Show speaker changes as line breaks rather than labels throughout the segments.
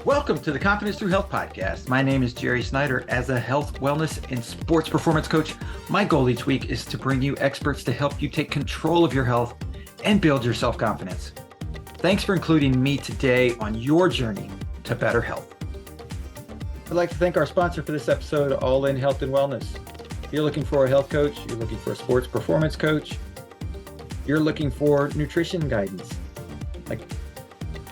Welcome to the Confidence Through Health podcast. My name is Jerry Snyder. As a health, wellness, and sports performance coach, my goal each week is to bring you experts to help you take control of your health and build your self-confidence. Thanks for including me today on your journey to better health. I'd like to thank our sponsor for this episode, All In Health and Wellness. If you're looking for a health coach, you're looking for a sports performance coach, you're looking for nutrition guidance, like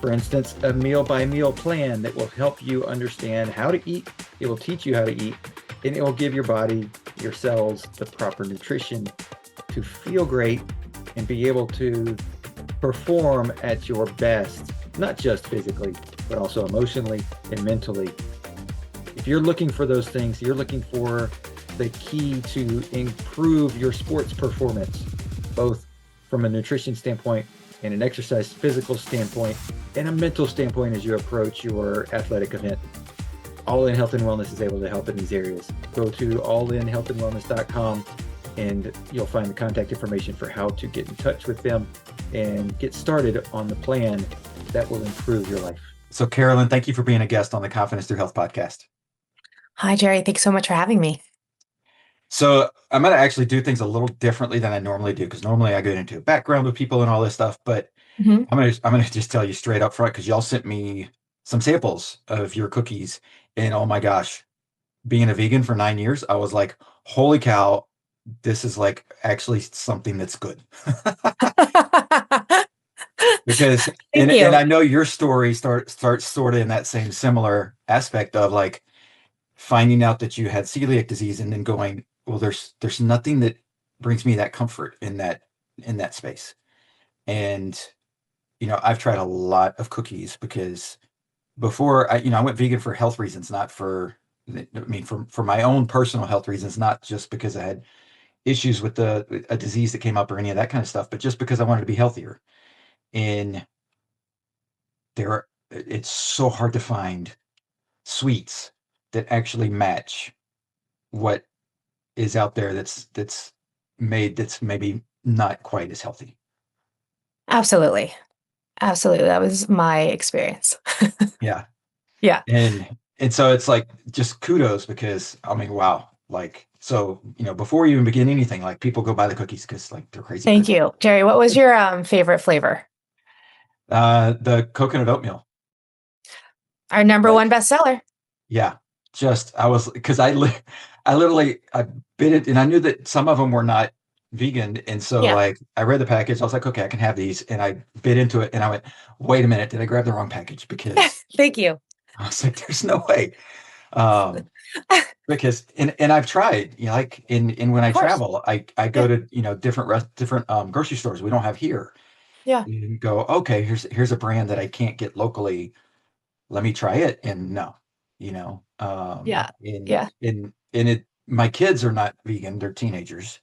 for instance, a meal-by-meal plan that will help you understand how to eat. It will teach you how to eat, and it will give your body, your cells, the proper nutrition to feel great and be able to perform at your best, not just physically, but also emotionally and mentally. If you're looking for those things, you're looking for the key to improve your sports performance, both from a nutrition standpoint and an exercise physical standpoint and a mental standpoint as you approach your athletic event. All In Health and Wellness is able to help in these areas. Go to allinhealthandwellness.com and you'll find the contact information for how to get in touch with them and get started on the plan that will improve your life. So Carolyn, thank you for being a guest on the Confidence Through Health podcast.
Hi, Jerry. Thanks so much for having me.
So I'm going to actually do things a little differently than I normally do, because normally I get into a background with people and all this stuff, but I'm going to just tell you straight up front, because y'all sent me some samples of your cookies, and oh my gosh, being a vegan for 9 years, I was like, holy cow, this is like actually something that's good. Because and I know your story starts sort of in that same similar aspect of like finding out that you had celiac disease and then going, well, there's nothing that brings me that comfort in that space. And I've tried a lot of cookies because before I went vegan for health reasons, not for my own personal health reasons, not just because I had issues with a disease that came up or any of that kind of stuff, but just because I wanted to be healthier. And it's so hard to find sweets that actually match what is out there that's maybe not quite as healthy.
Absolutely. That was my experience.
Yeah.
Yeah.
And so it's like, just kudos, because I mean, wow. Like, so, before you even begin anything, like, people go buy the cookies because like they're crazy.
Thank you, Jerry. What was your favorite flavor?
The coconut oatmeal.
Our number one bestseller.
Yeah. Because I literally bit it, and I knew that some of them were not vegan. And so like, I read the package, I was like, okay, I can have these. And I bit into it and I went, wait a minute, did I grab the wrong package? Because
thank you.
I was like, there's no way. Because, and I've tried, like when I travel, I go to, different grocery stores we don't have here.
Yeah.
You go, okay, here's a brand that I can't get locally. Let me try it. And no, my kids are not vegan, they're teenagers.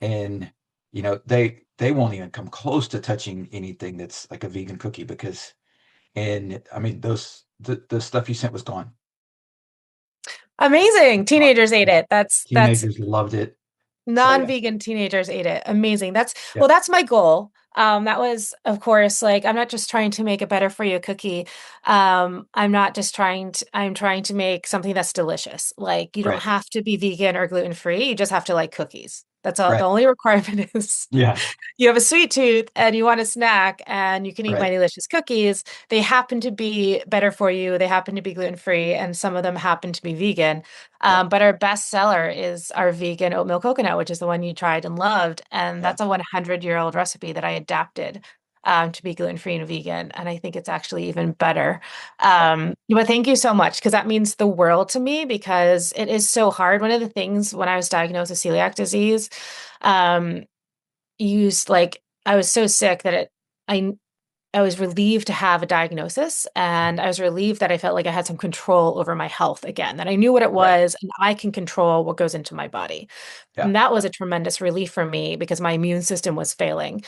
And, they won't even come close to touching anything that's like a vegan cookie, because, and I mean, the stuff you sent was gone.
Amazing. Teenagers ate it.
Teenagers loved it.
Non-vegan teenagers ate it. Amazing. Well, that's my goal. That was, of course, like, I'm not just trying to make a better for you cookie. I'm trying to make something that's delicious. Like, you don't have to be vegan or gluten-free. You just have to like cookies. That's all. The only requirement is you have a sweet tooth and you want a snack, and you can eat my delicious cookies. They happen to be better for you. They happen to be gluten-free, and some of them happen to be vegan. But our best seller is our vegan oatmeal coconut, which is the one you tried and loved. And that's a 100-year-old recipe that I adapted to be gluten-free and vegan. And I think it's actually even better. But thank you so much, because that means the world to me, because it is so hard. One of the things when I was diagnosed with celiac disease, I was so sick that I was relieved to have a diagnosis, and I was relieved that I felt like I had some control over my health again, that I knew what it was and I can control what goes into my body. And that was a tremendous relief for me, because my immune system was failing.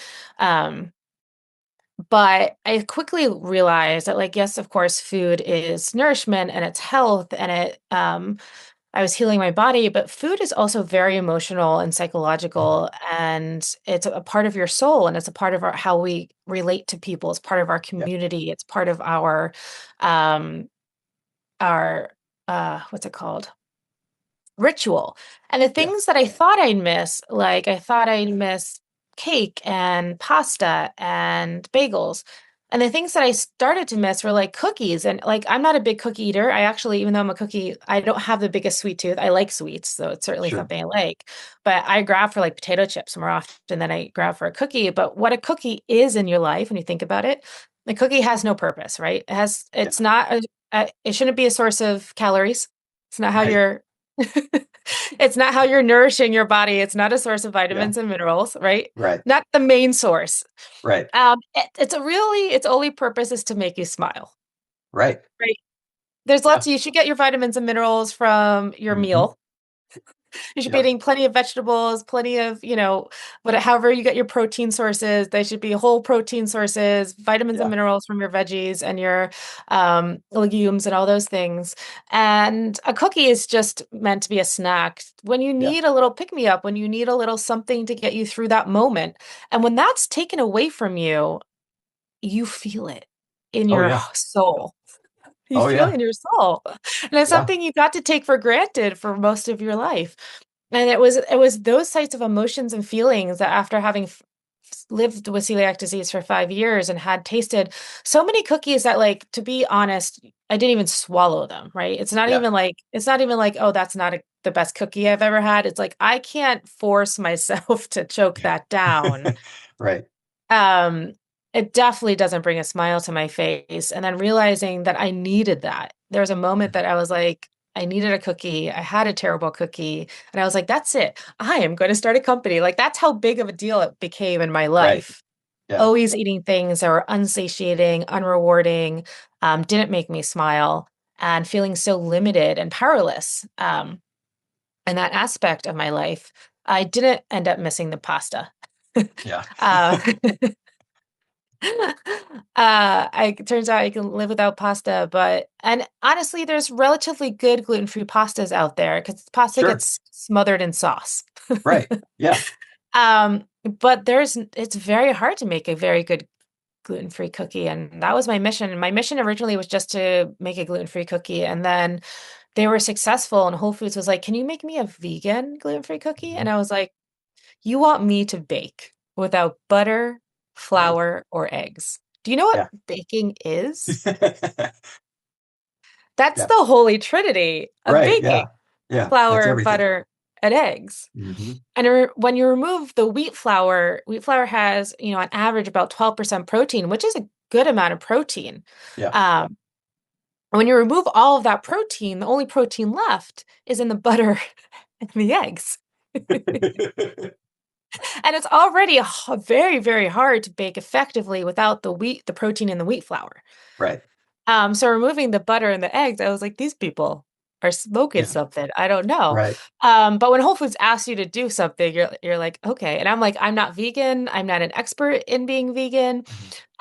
But I quickly realized that, like, yes, of course, food is nourishment and it's health, and I was healing my body, but food is also very emotional and psychological, and it's a part of your soul, and it's a part of how we relate to people. It's part of our community. It's part of our our what's it called? Ritual. And the
Yeah.
things that I thought I'd miss, like I thought I'd miss cake and pasta and bagels. And the things that I started to miss were like cookies. And like, I'm not a big cookie eater. I actually, even though I'm a cookie, I don't have the biggest sweet tooth. I like sweets. So it's certainly
Sure.
something I like. But I grab for like potato chips more often than I grab for a cookie. But what a cookie is in your life, when you think about it, the cookie has no purpose, right?
Yeah.
It's not, it shouldn't be a source of calories. It's not how
Right.
you're it's not how you're nourishing your body. It's not a source of
Yeah.
vitamins and minerals, right?
Right.
Not the main source.
Right.
Its only purpose is to make you smile,
Right.
right? There's
Yeah.
lots of, you should get your vitamins and minerals from your
Hmm.
meal. You should be
Yep.
eating plenty of vegetables, plenty of, however you get your protein sources. They should be whole protein sources, vitamins and
Yeah.
minerals from your veggies and your legumes and all those things. And a cookie is just meant to be a snack when you
Yeah.
need a little pick me up, when you need a little something to get you through that moment. And when that's taken away from you, you feel it in
Oh
your
yeah.
soul. You
Oh
feel it
yeah.
in your soul. And it's
Yeah.
something you got to take for granted for most of your life. And it was those types of emotions and feelings that after having lived with celiac disease for 5 years and had tasted so many cookies that, like, to be honest, I didn't even swallow them, right?
Yeah.
It's not even like, oh, that's not the best cookie I've ever had. It's like I can't force myself to choke that down.
Right.
Um, it definitely doesn't bring a smile to my face. And then realizing that I needed that. There was a moment that I was like, I needed a cookie. I had a terrible cookie. And I was like, that's it. I am going to start a company. Like, that's how big of a deal it became in my
Right.
life.
Yeah.
Always eating things that were unsatiating, unrewarding, didn't make me smile, and feeling so limited and powerless in that aspect of my life. I didn't end up missing the pasta.
Yeah.
uh, I turns out I can live without pasta, and honestly, there's relatively good gluten-free pastas out there because pasta
Sure.
gets smothered in sauce.
Right. Yeah.
But it's very hard to make a very good gluten-free cookie, and that was my mission. My mission originally was just to make a gluten-free cookie, and then they were successful, and Whole Foods was like, "Can you make me a vegan gluten-free cookie?"
Mhm.
And I was like, you want me to bake without butter,
Right.
flour, or eggs. Do you know what
Yeah.
baking is? That's
Yeah.
the holy trinity of
Right.
baking:
Yeah. Yeah. That's
flour,
everything.
butter, and eggs.
Hmm.
And when you remove the wheat flour has, on average about 12% protein, which is a good amount of protein.
Yeah.
Um, when you remove all of that protein, the only protein left is in the butter and the eggs. And it's already very, very hard to bake effectively without the protein in the wheat flour.
Right.
So removing the butter and the eggs, I was like, these people are smoking
Yeah.
something. I don't know.
Right.
But when Whole Foods asks you to do something, you're like, okay. And I'm like, I'm not vegan. I'm not an expert in being vegan.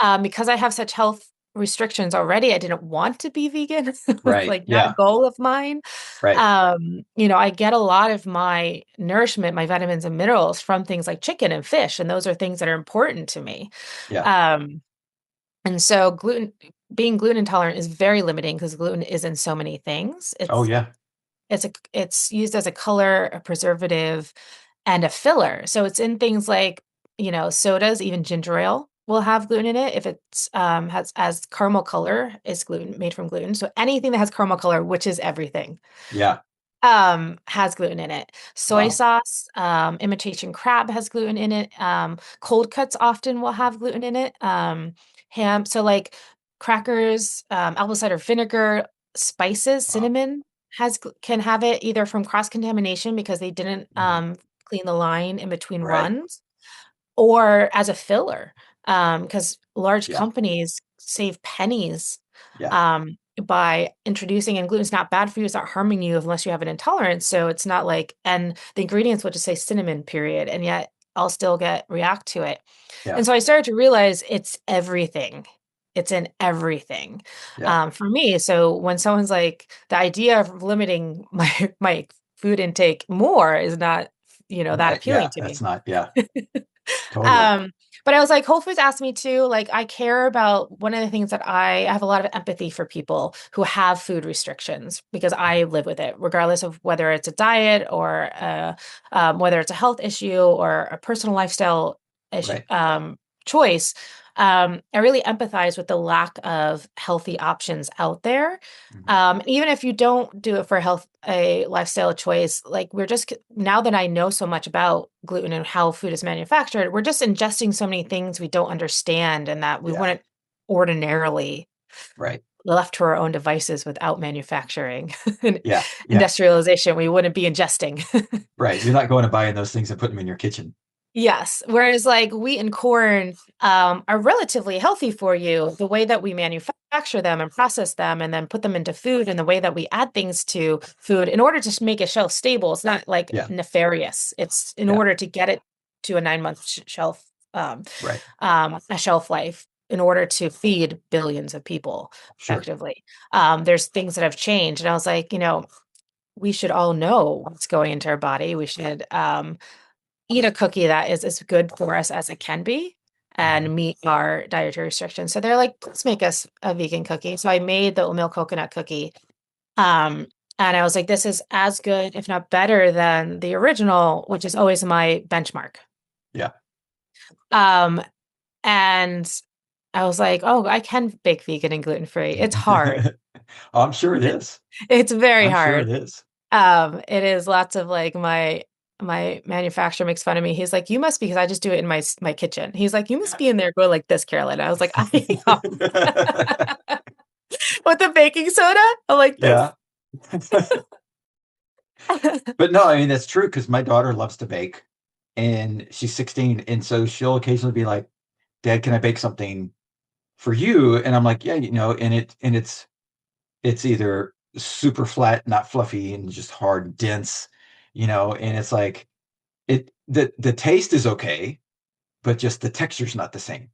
Mhm.
Because I have such health restrictions already, I didn't want to be vegan. It was
Right.
like not a
Yeah.
goal of mine.
Right.
I get a lot of my nourishment, my vitamins and minerals from things like chicken and fish, and those are things that are important to me.
Yeah.
Um, and so being gluten intolerant is very limiting because gluten is in so many things.
Oh yeah.
It's used as a color, a preservative, and a filler. So it's in things like, sodas, even ginger ale will have gluten in it if it's has caramel color is gluten made from gluten. So anything that has caramel color, which is everything,
Yeah.
has gluten in it. Soy
Wow.
sauce, imitation crab has gluten in it. Cold cuts often will have gluten in it. Ham, so like crackers, apple cider vinegar, spices,
Wow.
cinnamon can have it either from cross contamination because they didn't
Mhm.
clean the line in between
Right.
runs, or as a filler, because large
Yeah.
companies save pennies
Yeah.
by introducing, and gluten's not bad for you, it's not harming you unless you have an intolerance. So it's not like, and the ingredients will just say cinnamon, period, and yet I'll still react to it.
Yeah.
And so I started to realize it's everything. It's in everything
Yeah.
for me. So when someone's like, the idea of limiting my food intake more is not, that
Right.
appealing
Yeah.
to
That's
me.
not. Yeah. Totally.
Um, But I was like, Whole Foods asked me to, like, I care about one of the things that I have a lot of empathy for people who have food restrictions because I live with it, regardless of whether it's a diet or whether it's a health issue or a personal lifestyle issue,
Right.
choice. I really empathize with the lack of healthy options out there.
Mhm.
Even if you don't do it for a lifestyle choice, like now that I know so much about gluten and how food is manufactured, we're just ingesting so many things we don't understand and that we
Yeah.
wouldn't ordinarily
Right.
left to our own devices without manufacturing and
Yeah. Yeah.
industrialization, we wouldn't be ingesting.
Right. You're not going and buying those things and putting them in your kitchen.
Yes. Whereas like wheat and corn are relatively healthy for you. The way that we manufacture them and process them and then put them into food and the way that we add things to food in order to make it shelf stable, it's not like
Yeah.
nefarious. It's in
Yeah.
order to get it to a 9 month shelf,
Right.
a shelf life in order to feed billions of people
Sure.
effectively. There's things that have changed. And I was like, we should all know what's going into our body. We should, eat a cookie that is as good for us as it can be
Mhm.
and meet our dietary restrictions. So they're like, let's make us a vegan cookie. So I made the oatmeal coconut cookie. Um, and I was like, this is as good, if not better than the original, which is always my benchmark.
Yeah.
Um, and I was like, oh, I can bake vegan and gluten free. It's hard.
I'm sure it is.
It's very
I'm sure
hard.
it is.
It is lots of like my manufacturer makes fun of me. He's like, "You must be," because I just do it in my kitchen. He's like, "You must be in there going like this, Carolyn." I was like, "I am." With the baking soda, I'm like this.
Yeah. But no, I mean, that's true because my daughter loves to bake and she's 16. And so she'll occasionally be like, Dad, can I bake something for you? And I'm like, yeah, it's either super flat, not fluffy, and just hard, dense, and it's like the taste is okay, but just the texture's not the same,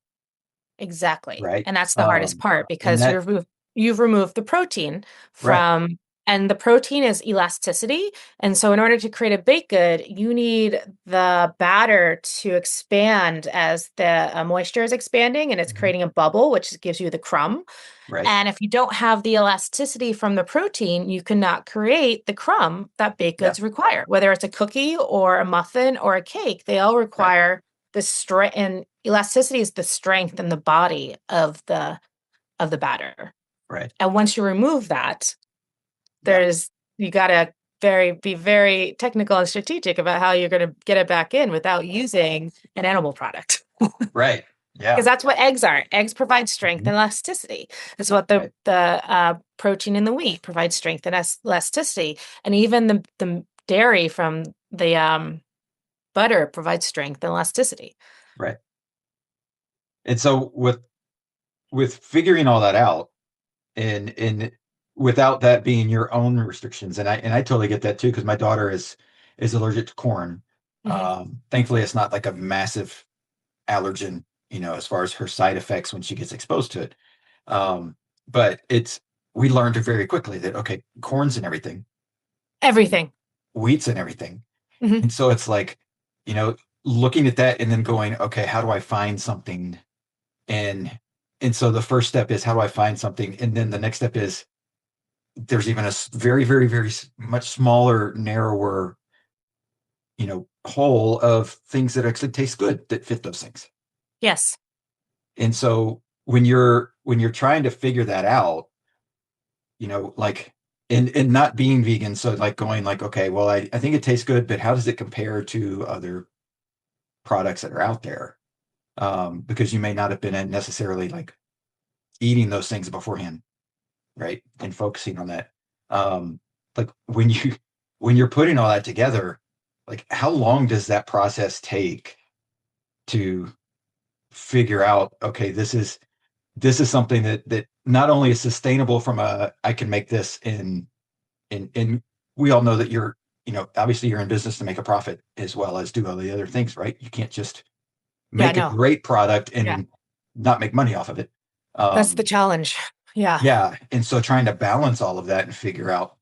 Exactly.
right?
And that's the hardest part
And
because
that
you've removed the protein
right,
from and the protein is elasticity. And so in order to create a baked good, you need the batter to expand as the moisture is expanding and it's
mhm,
creating a bubble, which gives you the crumb.
right,
And if you don't have the elasticity from the protein, you cannot create the crumb that baked
yeah,
goods require. Whether it's a cookie or a muffin or a cake, they all
right,
require the strength and elasticity is the strength in the body of the batter.
right,
And once you remove that,
yeah,
there's you gotta be very technical and strategic about how you're gonna get it back in without using an animal product.
right,
Because
yeah,
that's what eggs are. Eggs provide strength
mhm,
and elasticity. That's what the
right,
protein in the wheat provides strength and elasticity, and even the dairy from the butter provides strength and elasticity.
right. And so with figuring all that out and without that being your own restrictions, and I totally get that too because my daughter is allergic to corn.
Hmm.
Thankfully, it's not like a massive allergen, as far as her side effects when she gets exposed to it. Um, but we learned very quickly that okay, corn's and everything, and
Everything.
wheat's and everything,
Hmm.
and so it's like, you know, looking at that and then going, okay, how do I find something? And and so the first step is how do I find something, and then the next step is there's even a very, very, very much smaller, narrower, hole of things that actually taste good that fit those things.
Yes.
And so when you're trying to figure that out, like and not being vegan, so like going like, okay, well, I think it tastes good, but how does it compare to other products that are out there? Because you may not have been necessarily like eating those things beforehand, right? And focusing on that. Like when you're putting all that together, like how long does that process take to figure out, okay, this is something that not only is sustainable from a I can make this in we all know that obviously you're in business to make a profit as well as do all the other things, right? You can't just
Yeah,
make a
no.
great product
Yeah.
and not make money off of it.
That's the
Um,
challenge. Yeah.
yeah. And so trying to balance all of that and figure out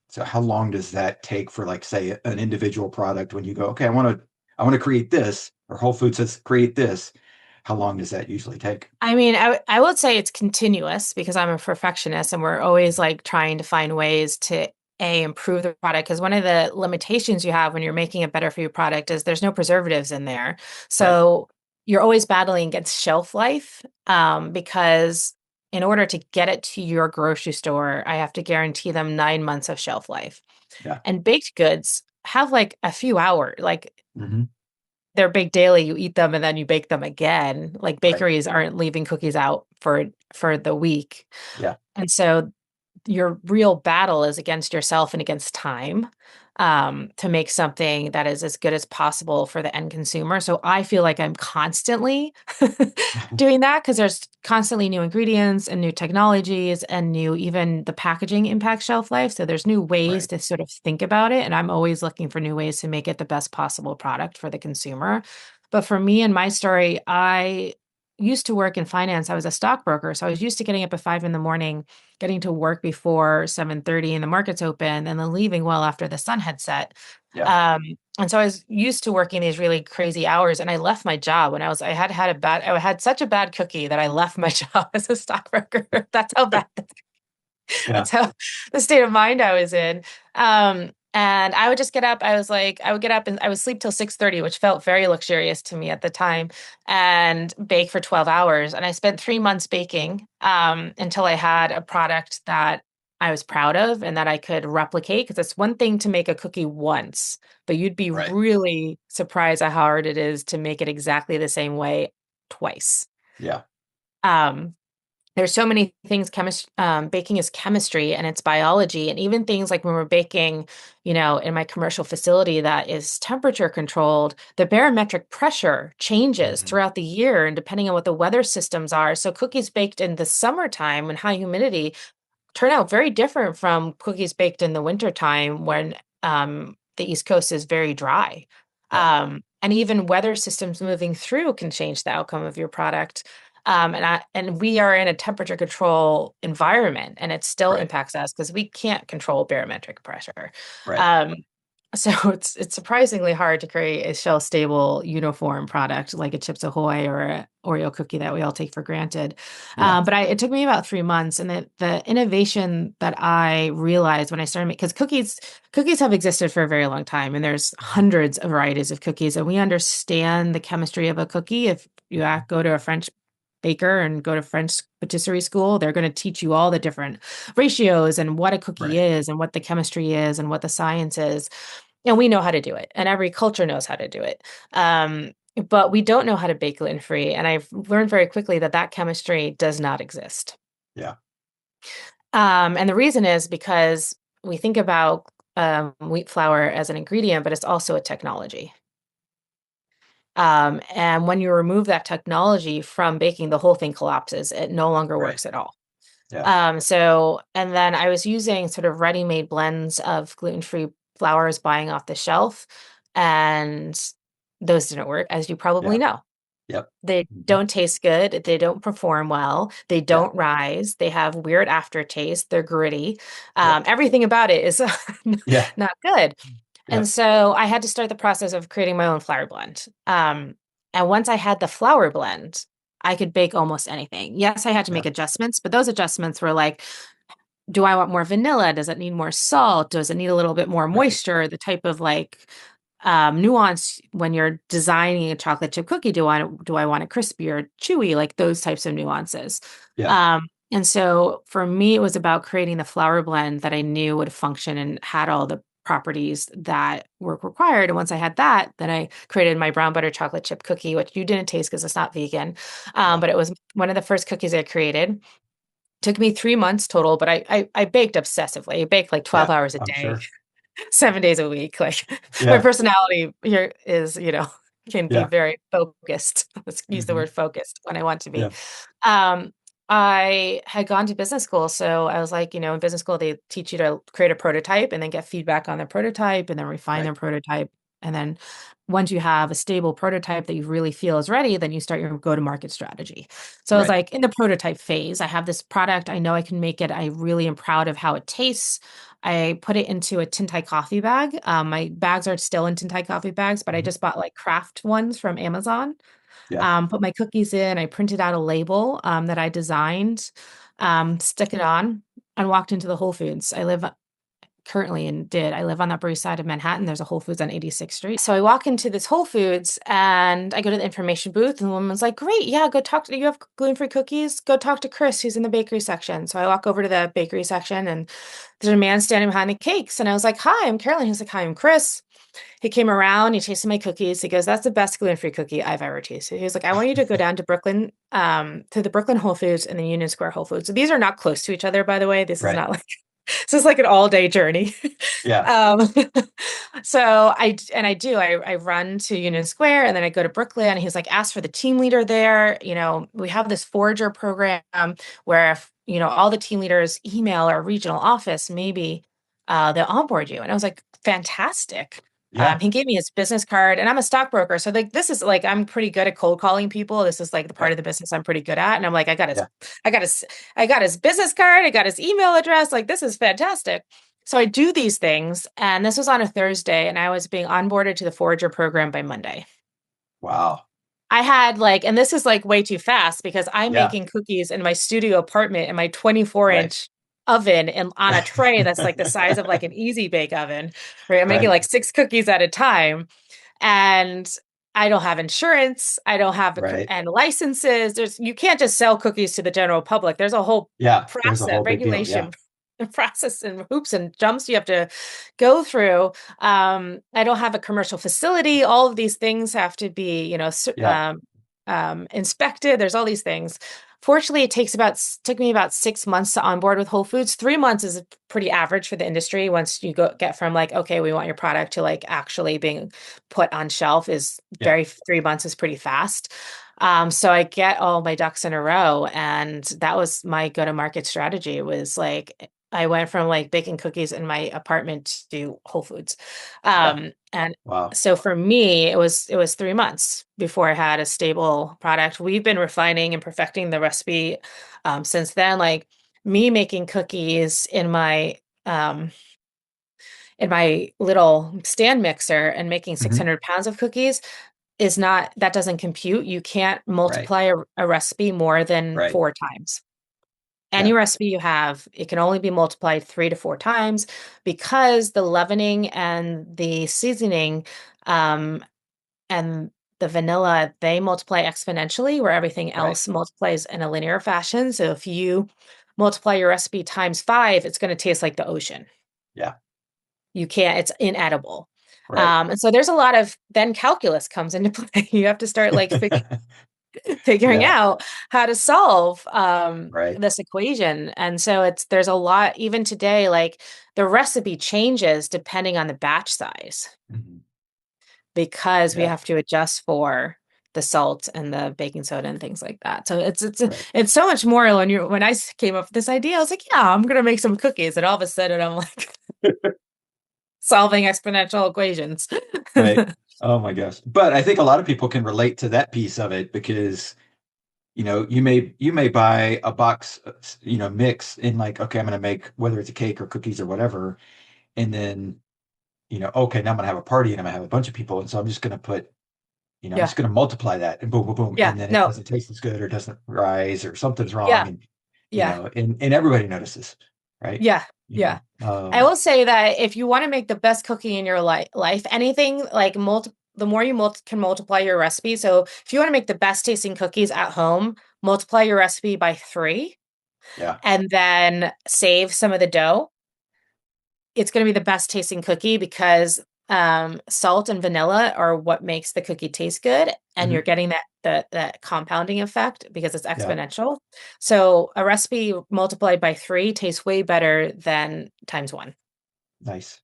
so how long does that take for like say an individual product when you go, okay, I want to create this. or Whole Foods says create this, how long does that usually take?
I mean, I would say it's continuous because I'm a perfectionist and we're always like trying to find ways to improve the product because one of the limitations you have when you're making a better for you product is there's no preservatives in there.
Right.
So you're always battling against shelf life because in order to get it to your grocery store, I have to guarantee them 9 months of shelf life.
Yeah.
And baked goods have like a few hours, like
Hmm.
they're baked daily. You eat them and then you bake them again. Like
Right.
bakeries aren't leaving cookies out for the week.
Yeah.
And so your real battle is against yourself and against time to make something that is as good as possible for the end consumer. So I feel like I'm constantly doing that because there's constantly new ingredients and new technologies and new, even the packaging impacts shelf life. So there's new ways
Right.
to sort of think about it. And I'm always looking for new ways to make it the best possible product for the consumer. But for me and my story, I used to work in finance. I was a stockbroker. So I was used to getting up at 5 in the morning, getting to work before 7:30 and the markets open, and then leaving well after the sun had set.
Yeah.
Um, and so I was used to working these really crazy hours, and I left my job when I had such a bad cookie that I left my job as a stockbroker. That's how bad
Yeah.
that's how the state of mind I was in. And I would just get up. I would get up and I would sleep till 6:30, which felt very luxurious to me at the time, and bake for 12 hours. And I spent 3 months baking until I had a product that I was proud of and that I could replicate. Because it's one thing to make a cookie once, but you'd be
Right.
really surprised at how hard it is to make it exactly the same way twice.
Yeah.
Um, there's so many things baking is chemistry and it's biology, and even things like when we're baking, in my commercial facility that is temperature controlled, the barometric pressure changes
Hmm.
throughout the year and depending on what the weather systems are. So cookies baked in the summertime when high humidity turn out very different from cookies baked in the wintertime when the East Coast is very dry.
Yeah.
And even weather systems moving through can change the outcome of your product. And we are in a temperature control environment, and it still
Right.
impacts us because we can't control barometric pressure.
Right.
Um, so it's surprisingly hard to create a shelf stable, uniform product like a Chips Ahoy or a Oreo cookie that we all take for granted.
Yeah.
But it took me about 3 months, and the innovation that I realized when I started because cookies have existed for a very long time, and there's
Mhm.
hundreds of varieties of cookies, and we understand the chemistry of a cookie. If you
Mhm.
go to a French baker and go to French patisserie school, they're going to teach you all the different ratios and what a cookie
Right.
is and what the chemistry is and what the science is. And we know how to do it, and every culture knows how to do it. But we don't know how to bake gluten free. And I've learned very quickly that that chemistry does not exist.
Yeah.
And the reason is because we think about wheat flour as an ingredient, but it's also a technology. And when you remove that technology from baking, the whole thing collapses. It no longer
Right.
works at all.
Yeah.
And then I was using sort of ready-made blends of gluten-free flours buying off the shelf, and those didn't work, as you probably
Yeah.
know.
Yep.
They
Hmm.
don't taste good, they don't perform well, they
Yeah.
don't rise, they have weird aftertaste, they're gritty.
Yep.
Everything about it is
Yeah.
not good. And
Yep.
so I had to start the process of creating my own flour blend. And once I had the flour blend, I could bake almost anything. Yes, I had to
Yeah.
make adjustments, but those adjustments were like, do I want more vanilla? Does it need more salt? Does it need a little bit more
Right.
moisture? The type of like nuance when you're designing a chocolate chip cookie. Do I want it crispy or chewy? Like those types of nuances.
Yeah.
And so for me, it was about creating the flour blend that I knew would function and had all the properties that were required. And once I had that, then I created my brown butter chocolate chip cookie, which you didn't taste because it's not vegan.
Yeah.
But it was one of the first cookies I created. Took me 3 months total, but I baked obsessively. I baked like 12
Yeah.
hours a
I'm
day,
sure.
7 days a week. Like my
Yeah.
personality here is, can be
Yeah.
very focused. Let's use the
Hmm.
word focused when I want to be.
Yeah.
Um, I had gone to business school, so I was like, in business school, they teach you to create a prototype and then get feedback on the prototype and then refine
Right.
their prototype. And then once you have a stable prototype that you really feel is ready, then you start your go-to-market strategy. So I was
Right.
like in the prototype phase, I have this product. I know I can make it. I really am proud of how it tastes. I put it into a tin Thai coffee bag. My bags are still in tin Thai coffee bags, but I
Mhm.
just bought like craft ones from Amazon.
Yeah.
Put my cookies in. I printed out a label that I designed, stick it on, and walked into the Whole Foods. I live on the Upper East Side of Manhattan. There's a Whole Foods on 86th Street. So I walk into this Whole Foods and I go to the information booth, and the woman's like, "Great, yeah, go talk to you have gluten-free cookies? Go talk to Chris. He's in the bakery section." So I walk over to the bakery section, and there's a man standing behind the cakes. And I was like, "Hi, I'm Carolyn." He's like, "Hi, I'm Chris." He came around, he tasted my cookies. He goes, "That's the best gluten-free cookie I've ever tasted." He was like, "I want you to go down to Brooklyn, to the Brooklyn Whole Foods and the Union Square Whole Foods." So these are not close to each other, by the way. This is
Right.
not like this is like an all-day journey.
Yeah.
Um, so I run to Union Square and then I go to Brooklyn, and he's like, "Ask for the team leader there. We have this forager program where if, all the team leaders email our regional office, maybe they'll onboard you." And I was like, "Fantastic."
Yeah.
He gave me his business card, and I'm a stockbroker. So like this is like I'm pretty good at cold calling people. This is like the part
Right.
of the business I'm pretty good at. And I'm like,
Yeah.
I got his I got his business card, I got his email address. Like this is fantastic. So I do these things, and this was on a Thursday, and I was being onboarded to the Forager program by Monday.
Wow.
I had like, and this is like way too fast because I'm
Yeah.
making cookies in my studio apartment in my
Right.
24-inch oven and on a tray that's like the size of like an easy bake oven, right? I'm making
Right.
like 6 cookies at a time. And I don't have insurance. I don't have
Right.
and licenses. You can't just sell cookies to the general public. There's a whole
Yeah. There's a
process,
whole big deal. Yeah.
regulation process and hoops and jumps you have to go through. I don't have a commercial facility. All of these things have to be,
Yeah.
inspected. There's all these things. Fortunately, took me about 6 months to onboard with Whole Foods. 3 months is pretty average for the industry. Once you get from like, okay, we want your product to like actually being put on shelf is
Yeah.
3 months is pretty fast. So I get all my ducks in a row, and that was my go-to-market strategy. Was like I went from like baking cookies in my apartment to Whole Foods.
Yeah.
And
Wow.
so for me, it was 3 months before I had a stable product. We've been refining and perfecting the recipe since then. Like me making cookies in my little stand mixer and making
Hmm.
600 pounds of cookies is not that doesn't compute. You can't
Right.
multiply a recipe more than
Right.
4 times. Any
Yeah.
recipe you have, it can only be multiplied 3 to 4 times because the leavening and the seasoning and the vanilla, they multiply exponentially where everything
Right.
else multiplies in a linear fashion. So if you multiply your recipe times 5, it's going to taste like the ocean.
Yeah.
You can't, it's inedible.
Right.
And so there's a lot of then calculus comes into play. You have to start like figuring
Yeah.
out how to solve
Right.
this equation. And so there's a lot, even today, like the recipe changes depending on the batch size
Mhm.
because we
Yeah.
have to adjust for the salt and the baking soda and things like that. So
Right.
it's so much more when I came up with this idea, I was like, yeah, I'm gonna make some cookies. And all of a sudden I'm like solving exponential equations.
Right. Oh my gosh. But I think a lot of people can relate to that piece of it because, you may buy a box, mix in like, okay, I'm going to make whether it's a cake or cookies or whatever. And then, okay, now I'm going to have a party and I'm going to have a bunch of people. And so I'm just going to I'm
Yeah.
just going to multiply that and boom, boom, boom.
Yeah.
And then it
No.
doesn't taste as good or doesn't rise or something's wrong.
Yeah.
And,
Yeah.
and everybody notices. Right.
Yeah. Yeah. I will say that if you want to make the best cookie in your life, anything like the more you can multiply your recipe. So if you want to make the best tasting cookies at home, multiply your recipe by 3
yeah.
and then save some of the dough. It's going to be the best tasting cookie because salt and vanilla are what makes the cookie taste good, and you're
Hmm.
getting that compounding effect because it's
Yeah.
exponential. So a recipe multiplied by 3 tastes way better than times 1.
Nice.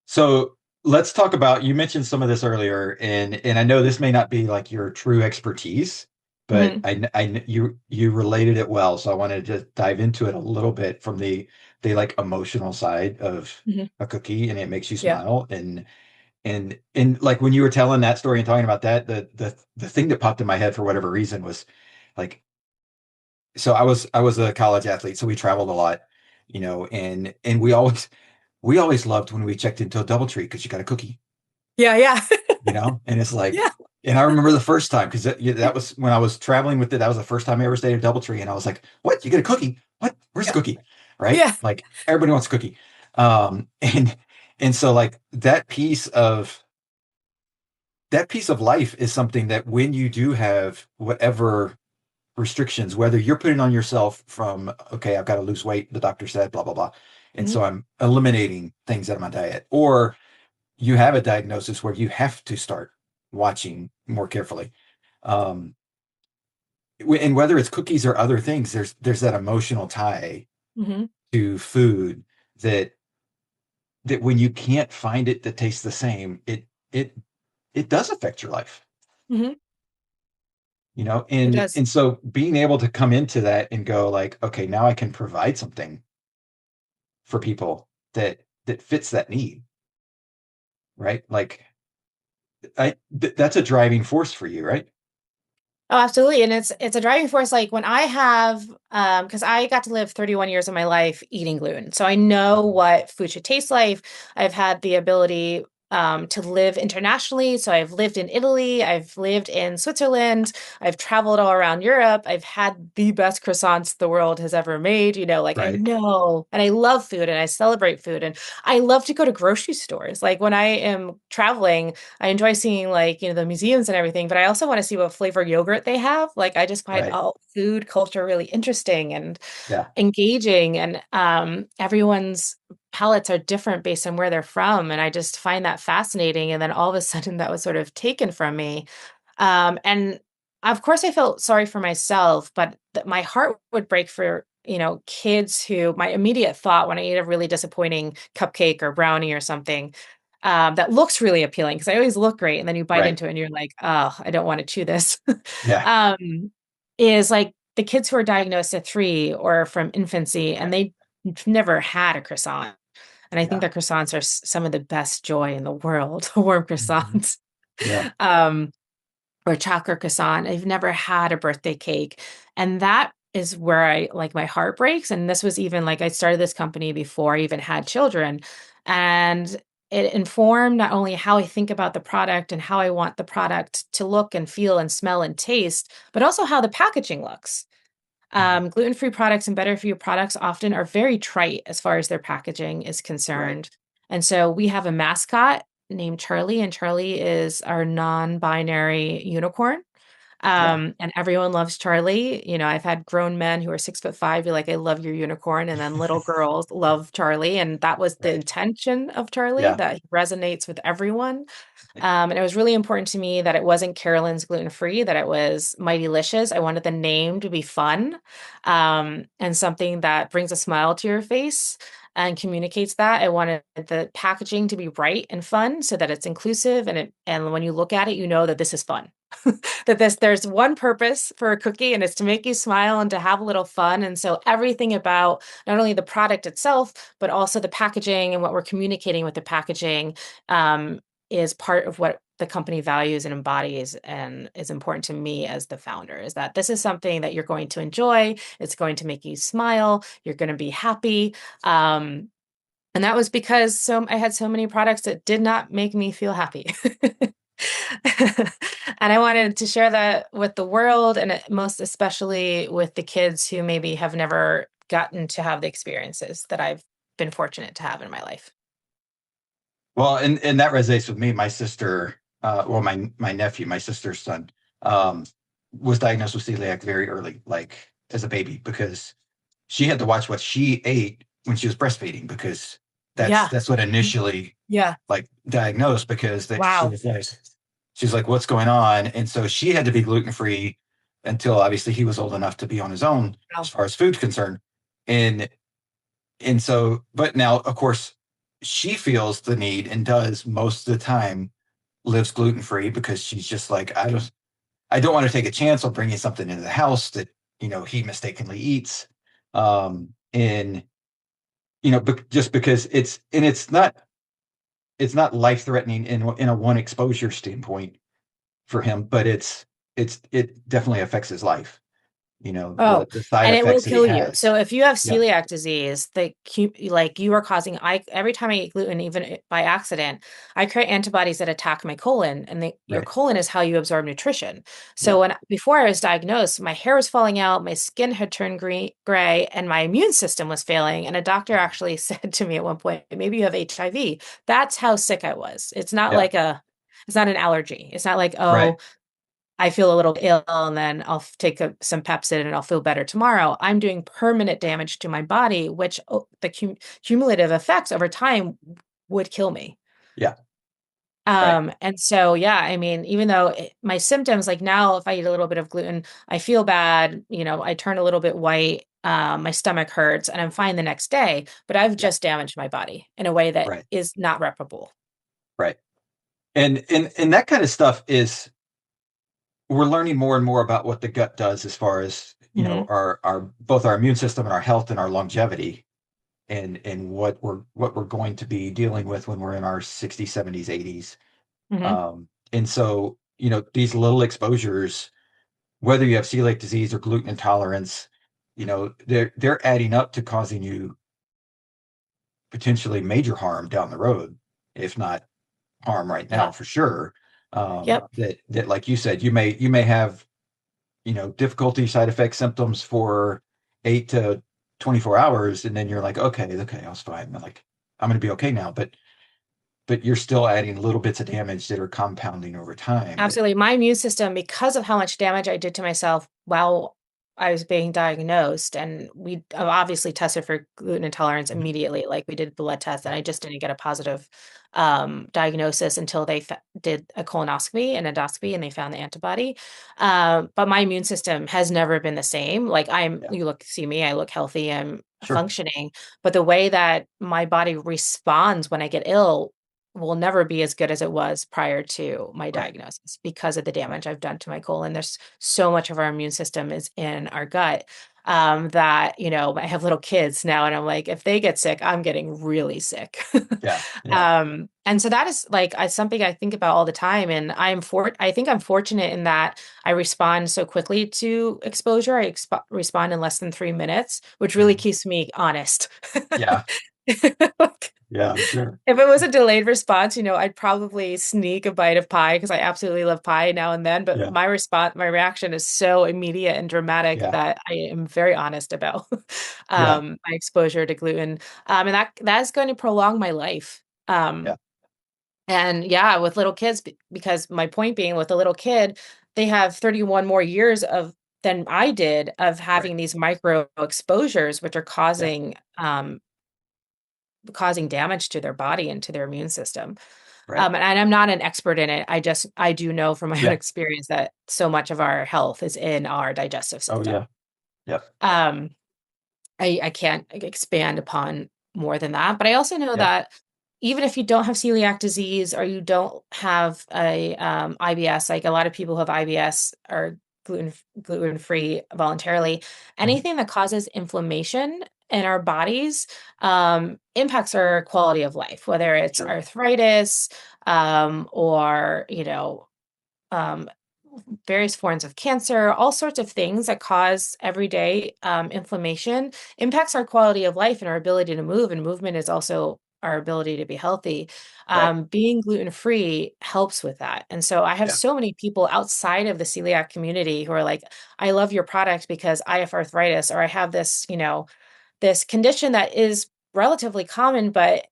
So let's talk about, you mentioned some of this earlier, and I know this may not be like your true expertise, but
Hmm.
you related it well. So I wanted to just dive into it a little bit from the like emotional side of
Hmm.
a cookie, and it makes you
Yeah.
smile. And like when you were telling that story and talking about that, the thing that popped in my head for whatever reason was like, so I was a college athlete, so we traveled a lot. and we always loved when we checked into a DoubleTree because you got a cookie,
Yeah, yeah.
and it's like,
Yeah,
and I remember the first time because that was when I was traveling with it. That was the first time I ever stayed at DoubleTree, and I was like, "What? You get a cookie? What? Where's the
yeah,
cookie?" Right?
yeah.
Like everybody wants a cookie, and so like that piece of life is something that when you do have whatever restrictions, whether you're putting on yourself from, okay, I've got to lose weight, the doctor said, blah, blah, blah. And
Mhm,
so I'm eliminating things out of my diet, or you have a diagnosis where you have to start watching more carefully. Um, and whether it's cookies or other things, there's that emotional tie
mhm,
to food that when you can't find it that tastes the same, it it does affect your life.
mhm. It
And
does.
and so being able to come into that and go like, okay, now I can provide something for people that fits that need, right? Like that's a driving force for you, right?
Oh, absolutely. And it's a driving force. Like when I have, because I got to live 31 years of my life eating gluten. So I know what food should taste like. I've had the ability to live internationally. So I've lived in Italy, I've lived in Switzerland, I've traveled all around Europe. I've had the best croissants the world has ever made. Like I
Right.
know, and I love food and I celebrate food. And I love to go to grocery stores. Like when I am traveling, I enjoy seeing like, the museums and everything, but I also want to see what flavor yogurt they have. Like I just find
Right.
all food culture really interesting and
Yeah.
engaging, and everyone's palates are different based on where they're from, and I just find that fascinating. And then all of a sudden that was sort of taken from me. And of course I felt sorry for myself, but my heart would break for kids who my immediate thought when I eat a really disappointing cupcake or brownie or something that looks really appealing because I always look great, and then you bite
Right.
into it and you're like, oh, I don't want to chew this.
Yeah.
um, is like the kids who are diagnosed at 3 or from infancy and
Right.
they never had a croissant. And I think
Yeah.
that croissants are some of the best joy in the world, warm
Mhm.
croissants.
Yeah.
um, or chocolate croissant. I've never had a birthday cake. And that is where I like my heart breaks. And this was even like I started this company before I even had children. And it informed not only how I think about the product and how I want the product to look and feel and smell and taste, but also how the packaging looks.
Mhm.
Gluten-free products and better for you products often are very trite as far as their packaging is
Right.
concerned. And so we have a mascot named Charlie, and Charlie is our non-binary unicorn.
Yeah.
And everyone loves Charlie. I've had grown men who are 6'5" be like, I love your unicorn. And then little girls love Charlie. And that was the
Right.
intention of Charlie,
Yeah.
that he resonates with everyone. And it was really important to me that it wasn't Carolyn's gluten-free, that it was Mighty-licious. I wanted the name to be fun, and something that brings a smile to your face and communicates that. I wanted the packaging to be bright and fun so that it's inclusive, and when you look at it, you know that this is fun. That there's one purpose for a cookie, and it's to make you smile and to have a little fun. And so everything about not only the product itself, but also the packaging and what we're communicating with the packaging, um, is part of what the company values and embodies and is important to me as the founder, is that this is something that you're going to enjoy. It's going to make you smile. You're going to be happy. Um, and that was because I had so many products that did not make me feel happy. And I wanted to share that with the world, and most especially with the kids who maybe have never gotten to have the experiences that I've been fortunate to have in my life.
Well, and that resonates with me. My sister, well, my nephew, my sister's son, um, was diagnosed with celiac very early, like as a baby, because she had to watch what she ate when she was breastfeeding, because that's
Yeah.
that's what
Mhm.
initially
Yeah.
like diagnosed, because that she
Wow.
was like, she's like, what's going on? And so she had to be gluten free until obviously he was old enough to be on his own as
Wow.
far as food's concerned. And and so, but now, of course, she feels the need and does most of the time lives gluten free, because she's just like, I don't want to take a chance on bringing something into the house that he mistakenly eats, and just because it's not life threatening in a one exposure standpoint for him, but it definitely affects his life.
Oh,
the side
and it will
effects that he
kill you.
has.
So if you have
Yeah.
celiac disease, like you are causing, I every time I eat gluten, even by accident, I create antibodies that attack my colon, and your
Right.
colon is how you absorb nutrition. So
Yeah.
before I was diagnosed, my hair was falling out, my skin had turned green, gray, and my immune system was failing. And a doctor actually said to me at one point, "Maybe you have HIV." That's how sick I was.
Yeah.
It's not an allergy. It's not like,
Right.
oh, I feel a little ill and then I'll take some Pepcid and I'll feel better tomorrow. I'm doing permanent damage to my body, which the cumulative effects over time would kill me.
Yeah. Right.
And so, yeah, I mean, even though my symptoms, like now, if I eat a little bit of gluten, I feel bad, I turn a little bit white, my stomach hurts, and I'm fine the next day, but I've
Yeah.
just damaged my body in a way that
Right.
is not reparable.
Right. And that kind of stuff is we're learning more and more about what the gut does as far as,
Hmm.
our both our immune system and our health and our longevity and what we're going to be dealing with when we're in our 60s, 70s, 80s.
Hmm.
And so, these little exposures, whether you have celiac disease or gluten intolerance, they're adding up to causing you potentially major harm down the road, if not harm right now
Yeah.
for sure.
Yep.
That like you said, you may have, difficulty, side effects, symptoms for 8 to 24 hours, and then you're like, okay, I was fine. I'm gonna be okay now. But you're still adding little bits of damage that are compounding over time. That
Absolutely. My immune system, because of how much damage I did to myself while I was being diagnosed, and we obviously tested for gluten intolerance
Mhm.
immediately, like we did blood tests, and
Yeah,
I just didn't get a positive diagnosis until they did a colonoscopy and endoscopy, and they found the antibody. But my immune system has never been the same. Like
yeah,
see me, I look healthy, I'm
sure,
functioning, but the way that my body responds when I get ill will never be as good as it was prior to my
right,
diagnosis because of the
right,
damage I've done to my colon. There's so much of our immune system is in our gut, that, I have little kids now, and I'm like, if they get sick, I'm getting really sick.
yeah, yeah,
And so that is like something I think about all the time. And I think I'm fortunate in that I respond so quickly to exposure. I respond in less than 3 minutes, which really
mhm,
keeps me honest.
yeah, yeah. I'm sure.
If it was a delayed response, I'd probably sneak a bite of pie because I absolutely love pie now and then. But
Yeah,
my reaction is so immediate and dramatic
yeah,
that I am very honest about
yeah,
my exposure to gluten. And that is going to prolong my life.
yeah,
And yeah, with little kids, because my point being with a little kid, they have 31 more years of than I did of
right,
having these micro exposures, which are
yeah,
causing damage to their body and to their immune system.
right,
And I'm not an expert in it. I do know from my own
yeah.
experience that so much of our health is in our digestive
Oh
system.
yeah, yep,
Um, I can't expand upon more than that, but I also know
yeah,
that even if you don't have celiac disease or you don't have a IBS, like a lot of people who have IBS are gluten free voluntarily,
mhm,
anything that causes inflammation in our bodies impacts our quality of life, whether it's
sure,
arthritis, or um, various forms of cancer, all sorts of things that cause everyday inflammation impacts our quality of life and our ability to move. And movement is also our ability to be healthy.
right,
Being gluten free helps with that. And so I have
yeah,
so many people outside of the celiac community who are like, I love your product because I have arthritis or I have this condition that is relatively common, but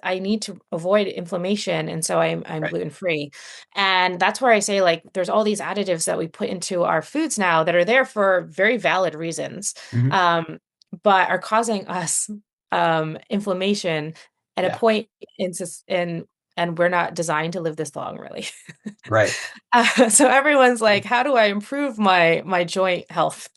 I need to avoid inflammation, and so I'm
right,
gluten free, and that's where I say like there's all these additives that we put into our foods now that are there for very valid reasons,
mhm,
um, but are causing us inflammation at a
yeah,
point in sus- in and we're not designed to live this long, really.
right,
So everyone's
yeah,
like, how do I improve my joint health?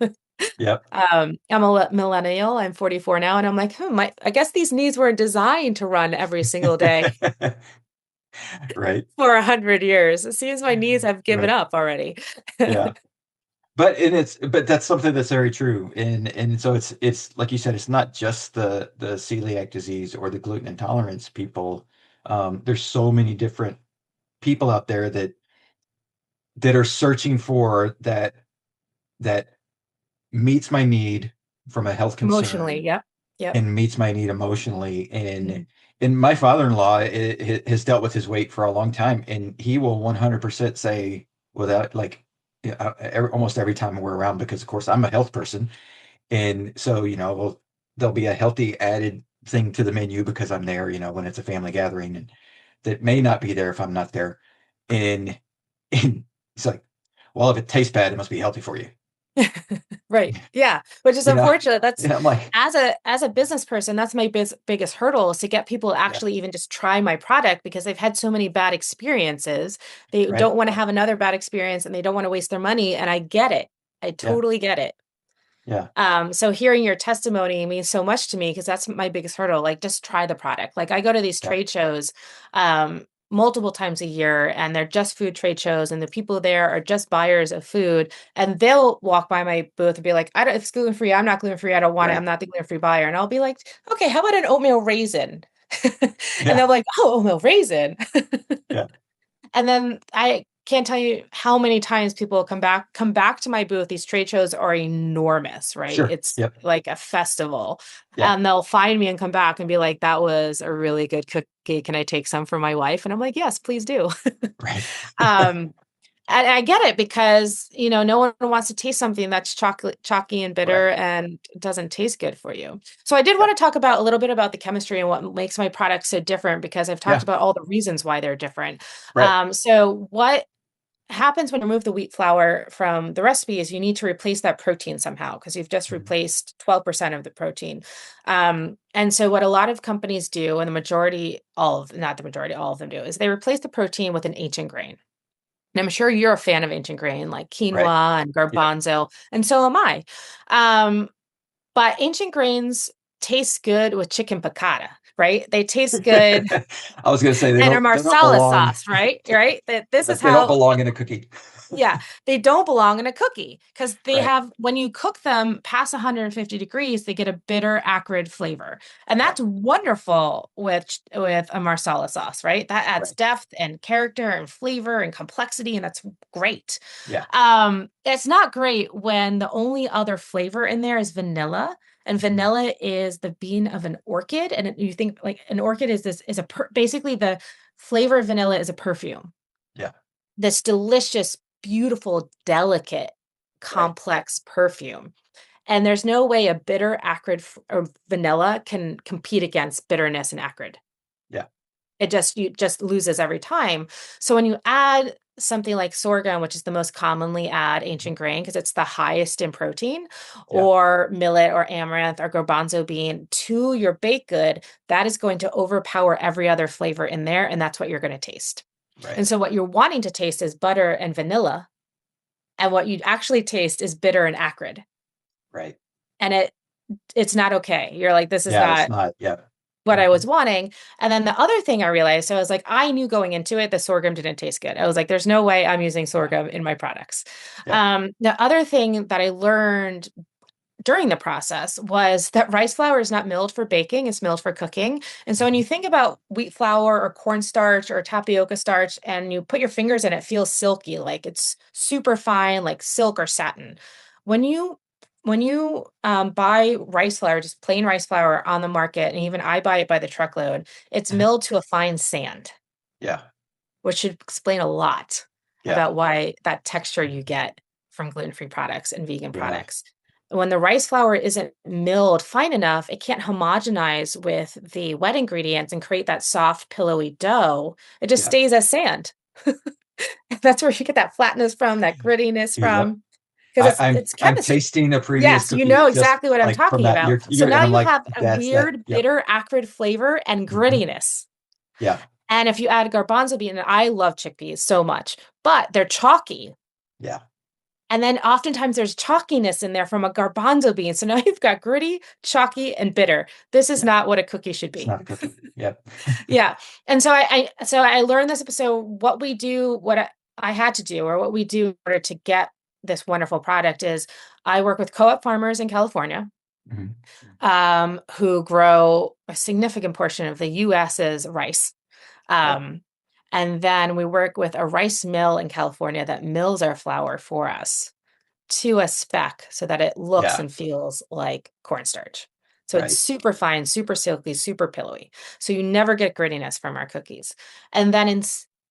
yep,
I'm a millennial. I'm 44 now, and I'm like, I guess these knees weren't designed to run every single day
right,
for 100 years. It seems my knees have given
right,
up already.
yeah. But that's something that's very true. And so it's like you said, it's not just the celiac disease or the gluten intolerance people. There's so many different people out there that are searching for that meets my need from a health
Emotionally.
concern
Yep. Yep.
and meets my need emotionally.
Mhm.
And my father-in-law has dealt with his weight for a long time, and he will 100% say without like almost every time we're around, because of course I'm a health person, and so there'll be a healthy added thing to the menu because I'm there, when it's a family gathering, and that may not be there if I'm not there. And and it's like, well, if it tastes bad, it must be healthy for you.
Right. Yeah. Which is
You know,
unfortunate. That's
I'm like,
as a business person, that's my biggest hurdle is to get people to
yeah,
actually even just try my product because they've had so many bad experiences. They
right,
don't want to have another bad experience and they don't want to waste their money. And I get it. I
yeah,
totally get it.
yeah,
So hearing your testimony means so much to me because that's my biggest hurdle. Like, just try the product. Like, I go to these
yeah,
trade shows multiple times a year, and they're just food trade shows, and the people there are just buyers of food, and they'll walk by my booth and be like, "I don't, if it's gluten free, I'm not gluten free. I don't want it. I'm
right,
not the gluten free buyer." And I'll be like, "Okay, how about an oatmeal raisin?" And
yeah,
they're like, "Oh, oatmeal raisin."
yeah,
And then I can't tell you how many times people come back to my booth. These trade shows are enormous, right?
sure,
It's
yep,
like a festival.
yeah,
And they'll find me and come back and be like, "That was a really good cookie. Can I take some for my wife?" And I'm like, "Yes, please do."
right,
Um, and I get it because, no one wants to taste something that's chocolate, chalky and
right,
bitter and doesn't taste good for you. So I did
yeah,
want to talk about a little bit about the chemistry and what makes my products so different because I've talked
yeah,
about all the reasons why they're different.
right,
So what happens when you remove the wheat flour from the recipe is you need to replace that protein somehow because you've just
mhm,
replaced 12% of the protein. And so what a lot of companies do, and the majority, not the majority, all of them do, is they replace the protein with an ancient grain. And I'm sure you're a fan of ancient grain like
right,
quinoa and
yep.
garbanzo, and so am I. Um, but ancient grains taste good with chicken piccata, right? They taste good
I was gonna say
and a
they don't
marsala
belong,
sauce, right? Right? That this is
they don't
how
belong in a cookie.
yeah, they don't belong in a cookie because they
Right,
have, when you cook them past 150 degrees, they get a bitter, acrid flavor. And
yeah,
that's wonderful with a marsala sauce, right? That adds
right,
depth and character and flavor and complexity, and that's great.
yeah,
It's not great when the only other flavor in there is vanilla. And
mhm,
vanilla is the bean of an orchid. And you think like an orchid basically the flavor of vanilla is a perfume,
yeah,
this delicious, beautiful, delicate,
right,
complex perfume. And there's no way a bitter, acrid, or vanilla can compete against bitterness and acrid.
yeah,
You just loses every time. So when you add something like sorghum, which is the most commonly add ancient grain because it's the highest in protein,
yeah,
or millet or amaranth or garbanzo bean to your baked good, that is going to overpower every other flavor in there, and that's what you're going to taste.
right,
And so what you're wanting to taste is butter and vanilla, and what you'd actually taste is bitter and acrid.
right,
And it's not okay. You're like, this is
yeah, it's
not
not, yeah,
what I
mhm,
was wanting. And then the other thing I realized, so I was like, I knew going into it, the sorghum didn't taste good. I was like, there's no way I'm using
yeah,
sorghum in my products.
yeah,
The other thing that I learned during the process was that rice flour is not milled for baking, it's milled for cooking. And so when
mhm,
you think about wheat flour or cornstarch or tapioca starch and you put your fingers in it, it feels silky, like it's super fine, like silk or satin. When you buy rice flour, just plain rice flour on the market, and even I buy it by the truckload, it's milled to a fine sand,
yeah,
which should explain a lot
yeah,
about why that texture you get from gluten-free products and vegan
yeah,
products. When the rice flour isn't milled fine enough, it can't homogenize with the wet ingredients and create that soft, pillowy dough. It just
yeah,
stays as sand. That's where you get that flatness from, that grittiness
yep.
from, because
I'm
it's
I'm
chemistry.
tasting a previous
Yes, you
cookie
know
just
exactly what I'm
like from
talking
that.
about. So
And
now
I'm
you
like,
have a
that's that.
weird,
Yep.
bitter, acrid flavor and
Hmm.
grittiness.
Yeah.
And if you add garbanzo bean, and I love chickpeas so much, but they're chalky.
Yeah.
And then oftentimes there's chalkiness in there from a garbanzo bean. So now you've got gritty, chalky, and bitter. This is
Yeah.
not what a cookie should
It's
be.
not a cookie. Yep.
Yeah. And so I learned this. So what we do, I had to do, or what we do in order to get this wonderful product is I work with co-op farmers in California,
Mhm.
who grow a significant portion of the US's rice.
Yeah.
Um, and then we work with a rice mill in California that mills our flour for us. to a speck so that it looks
Yeah.
and feels like cornstarch. So it's
Right.
super fine, super silky, super pillowy. So you never get grittiness from our cookies. And then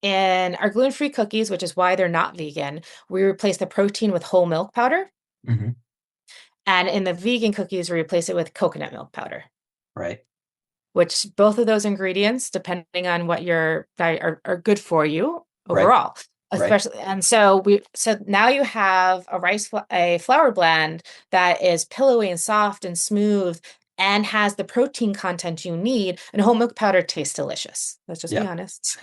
in our gluten-free cookies, which is why they're not vegan, we replace the protein with whole milk powder.
Hmm.
And in the vegan cookies, we replace it with coconut milk powder,
Right.
which both of those ingredients, depending on what your diet are good for you
Right.
overall.
Right.
Especially, and so now you have a flour blend that is pillowy and soft and smooth and has the protein content you need, and whole milk powder tastes delicious. Let's just be
Yeah.
honest.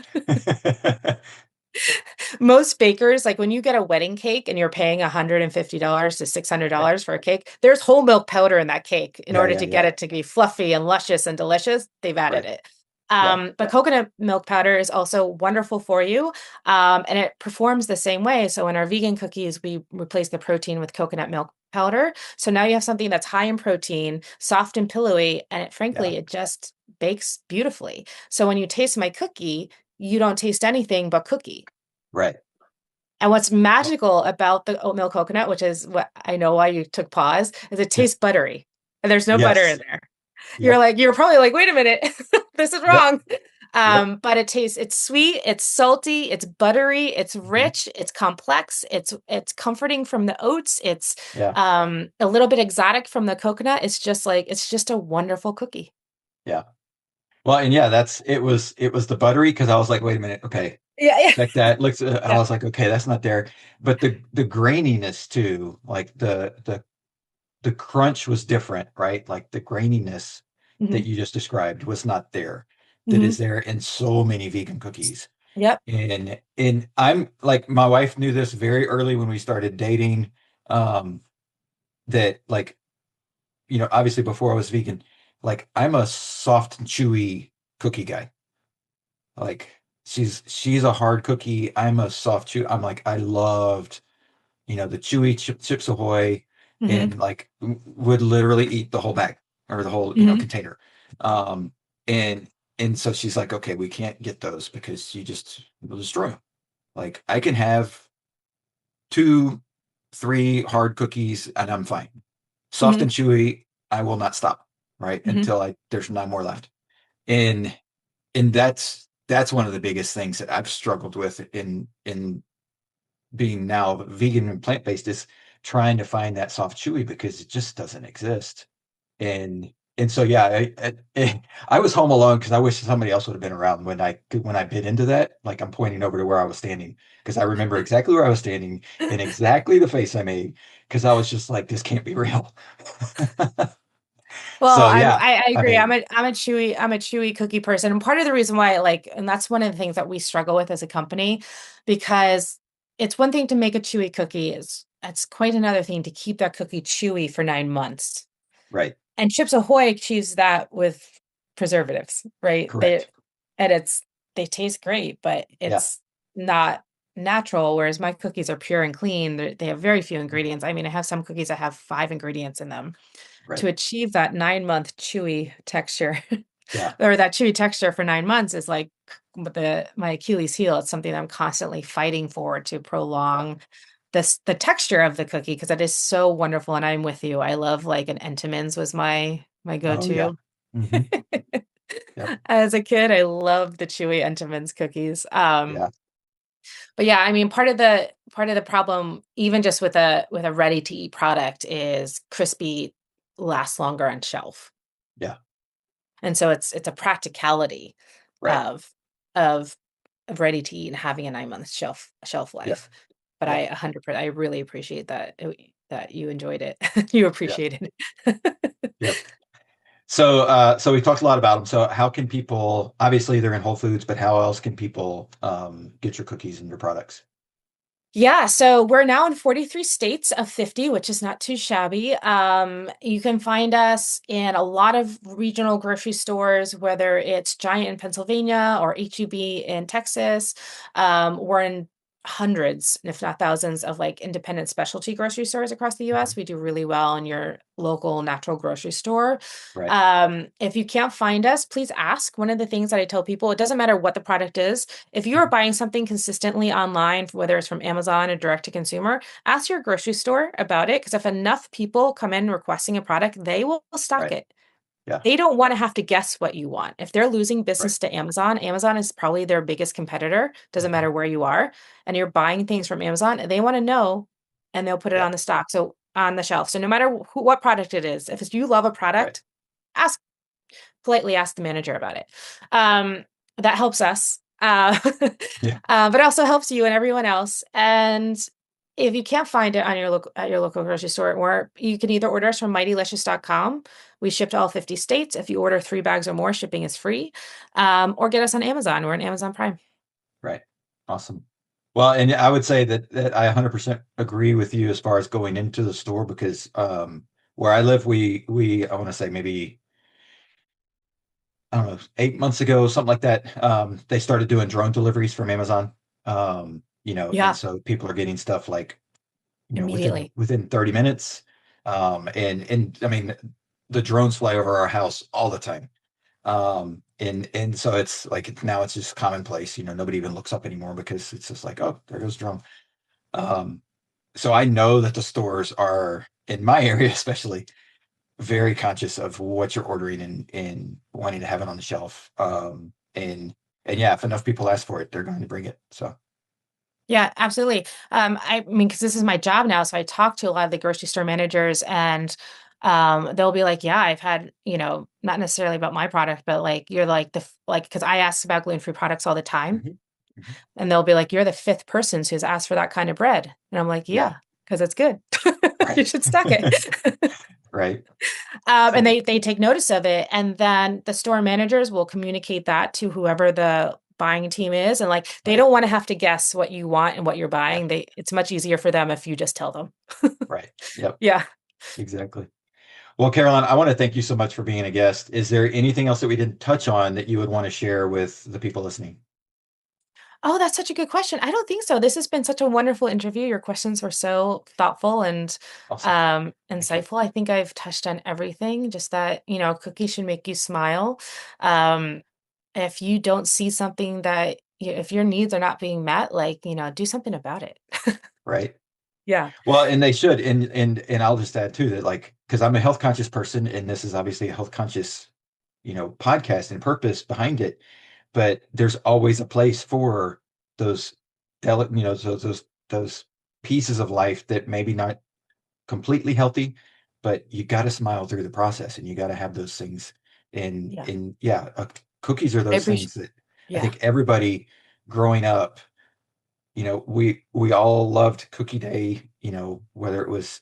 Most bakers, like when you get a wedding cake and you're paying $150 to
Right.
$600 for a cake, there's whole milk powder in that cake in
Yeah.
order
Yeah.
to get
Yeah.
it to be fluffy and luscious and delicious. They've added
Right.
it.
Yeah.
But coconut milk powder is also wonderful for you. And it performs the same way. So in our vegan cookies, we replace the protein with coconut milk powder. So now you have something that's high in protein, soft and pillowy, and
Yeah.
frankly, it just bakes beautifully. So when you taste my cookie, you don't taste anything but cookie.
Right.
And what's magical about the oatmeal coconut, which is what I know why you took pause, is it
Yeah.
tastes buttery. And there's no butter in
Yes.
there.
Yep.
You're probably like, wait a minute, this is
Yep.
wrong.
Yep.
But it's sweet, it's salty, it's buttery, it's
Hmm.
rich, it's complex, it's comforting from the oats, it's
Yeah.
a little bit exotic from the coconut. It's just a wonderful cookie.
Yeah. Well, and yeah, it was the buttery because I was like, wait a minute, okay,
Yeah, yeah.
check that. Looks, I
Yeah.
was like, okay, that's not there. But the graininess too, like the crunch was different, right? Like the graininess
Hmm.
that you just described was not there. That is
Hmm.
there in so many vegan cookies.
Yep.
And I'm like, my wife knew this very early when we started dating. Um, that like, obviously before I was vegan, like I'm a soft and chewy cookie guy. Like she's a hard cookie. I'm a soft chew. I'm like, I loved, the chewy Chips Ahoy,
Hmm.
and like would literally eat the whole bag or the whole,
Hmm.
container. Um, and so she's like, okay, we can't get those because you'll destroy them. Like I can have two, three hard cookies and I'm fine. Soft
Hmm.
and chewy, I will not stop, right?
Hmm.
Until there's none more left. And that's one of the biggest things that I've struggled with in being now vegan and plant-based is trying to find that soft chewy because it just doesn't exist. And so yeah, I was home alone because I wish somebody else would have been around when I bit into that. Like I'm pointing over to where I was standing because I remember exactly where I was standing and exactly the face I made because I was just like, this can't be real.
Well,
So yeah,
I
I
agree.
mean,
I'm a chewy cookie person. And part of the reason why I like, and that's one of the things that we struggle with as a company, because it's one thing to make a chewy cookie, it's quite another thing to keep that cookie chewy for 9 months.
right,
And Chips Ahoy achieves that with preservatives, right?
correct.
And they taste great, but
Yeah,
it's not natural. Whereas my cookies are pure and clean. They have very few ingredients. I mean, I have some cookies that have 5 ingredients in them
right.
to achieve that 9 month chewy texture
Yeah,
or that chewy texture for 9 months is like my Achilles heel. It's something I'm constantly fighting for to
yeah.
prolong the texture of the cookie because it is so wonderful. And I'm with you. I love like an Entenmann's was my
Oh yeah.
go-to.
Hmm. Yep.
As a kid, I loved the chewy Entenmann's cookies.
Yeah.
But yeah, I mean, part of the problem, even just with a ready to eat product, is crispy lasts longer on shelf.
Yeah.
And so it's a practicality
Right.
of of ready to eat and having a 9 month shelf
Yep.
life. But
Yep.
100%, I really appreciate that you enjoyed it. You
Yep.
appreciated it.
Yep. So we talked a lot about them. So how can people, obviously they're in Whole Foods, but how else can people get your cookies and your products?
Yeah, so we're now in 43 states of 50, which is not too shabby. You can find us in a lot of regional grocery stores, whether it's Giant in Pennsylvania or HEB in Texas. We're in hundreds, if not thousands, of like independent specialty grocery stores across the
Mhm.
US. We do really well in your local natural grocery store.
Right.
If you can't find us, please ask. One of the things that I tell people, it doesn't matter what the product is. If you're
Mhm.
buying something consistently online, whether it's from Amazon or direct to consumer, ask your grocery store about it. Because if enough people come in requesting a product, they will stock
Right.
it.
Yeah.
They don't wanna have to guess what you want. If they're losing
Right.
business to Amazon, Amazon is probably their biggest competitor, doesn't
Mhm.
matter where you are, and you're buying things from Amazon, they wanna know, and they'll put it
Yeah.
on the stock, so on the shelf. So no matter who what product it is, if it's you love a
Right.
product, ask politely ask the manager about it. Um, that helps us,
Yeah.
but also helps you and everyone else. And if you can't find it on your local at your local grocery store, or you can either order us from mightylicious.com. We ship to all 50 states. If you order 3 bags or more, shipping is free. Or get us on Amazon. We're on Amazon Prime.
Right. Awesome. Well, and I would say that I 100% agree with you as far as going into the store because where I live, we I want to say maybe I don't know 8 months ago, something like that. They started doing drone deliveries from Amazon. And
Yeah,
so people are getting stuff like within
immediately.
30 minutes. And I mean the drones fly over our house all the time. And so it's like now it's just commonplace. Nobody even looks up anymore because it's just like, oh, there goes drone. Um, so I know that the stores are in my area, especially, very conscious of what you're ordering and wanting to have it on the shelf. And yeah, if enough people ask for it, they're going to bring it. So
Yeah, absolutely. I mean, because this is my job now, so I talk to a lot of the grocery store managers, and they'll be like, "Yeah, I've had, not necessarily about my product, but like you're like because I ask about gluten-free products all the time,
mhm, mhm.
and they'll be like, "You're the fifth person who's asked for that kind of bread," and I'm like,
Yeah,
"Yeah, because it's good. You
right,
should stock it."
right.
And
So
they take notice of it, and then the store managers will communicate that to whoever the buying team is, and, like, they
right,
don't wanna have to guess what you want and what you're
yeah,
buying. It's much easier for them if you just tell them.
right, yep,
Yeah.
exactly. Well, Caroline, I want to thank you so much for being a guest. Is there anything else that we didn't touch on that you would want to share with the people listening?
Oh, that's such a good question. I don't think so. This has been such a wonderful interview. Your questions were so thoughtful and,
Awesome. Thank you.
insightful. I think I've touched on everything, just that, cookies should make you smile. Um, if you don't see something that if your needs are not being met, like, do something about it.
Right.
Yeah.
Well, and they should. And I'll just add too that like because I'm a health conscious person, and this is obviously a health conscious, podcast and purpose behind it. But there's always a place for those those pieces of life that maybe not completely healthy, but you got to smile through the process, and you got to have those things. And
Yeah.
and yeah, cookies are
I
those
appreciate
things that I
Yeah,
think everybody growing up, we all loved cookie day, whether it was,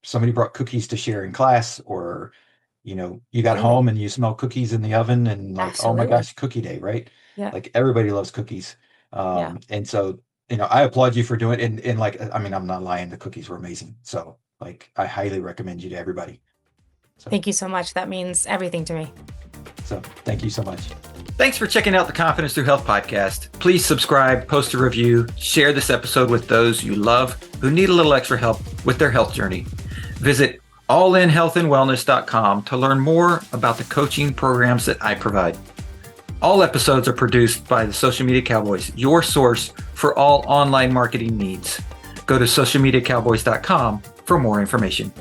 somebody brought cookies to share in class, or, you got
absolutely.
home and you smell cookies in the oven and like, oh my
Absolutely.
gosh, cookie day, right?
Yeah.
Like everybody loves cookies.
Yeah.
And so, I applaud you for doing it. And like, I mean, I'm not lying. The cookies were amazing. So like, I highly recommend you to everybody. So,
Thank you so much. That means everything to me.
so thank you so much. Thanks for checking out the Confidence Through Health podcast. Please subscribe, post a review, share this episode with those you love who need a little extra help with their health journey. Visit allinhealthandwellness.com to learn more about the coaching programs that I provide. All episodes are produced by the Social Media Cowboys, your source for all online marketing needs. Go to socialmediacowboys.com for more information.